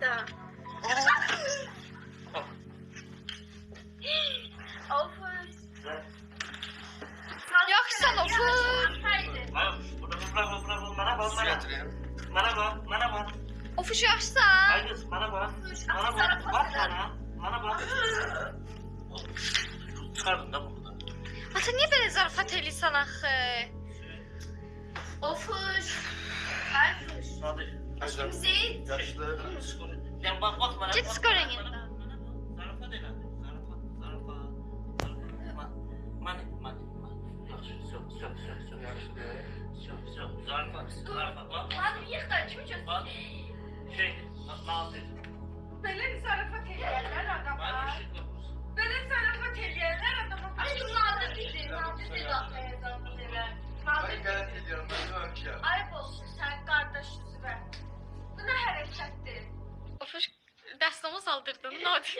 Da. Ofuz. Yaxşısan Ofuz. Bana bak. Su getireyim. Bana bak. Ofuz yaxşısan. Hayır, bana bak. Bak bana bak. Çıkardın da bunu. Ata niyə belə zarafat eləyirsən axı? Ofuz. Ayfuş. Hadi. Zeyt. Yaşlı. Sen bak bana. Git skoran yanına. Zarafat elə. Zarafat. Mani. Yaxşı. Yaxşı. Zarafat. Lan bir yıkta kimi çözsün? Bak. Nazır. Belə zarafat eləyərlər adama. Belə zarafat eləyərlər adama. Aşkım nadir dedi. Nadir dedi zarafat elə. Ben Nadir garanti dedi. ediyorum. Ben diyorum ki ya. Ayıb olsun sən qardaş üzvə. Bu nə hərəkətdir? Ofuz dəstəmə saldırdın. Nadir.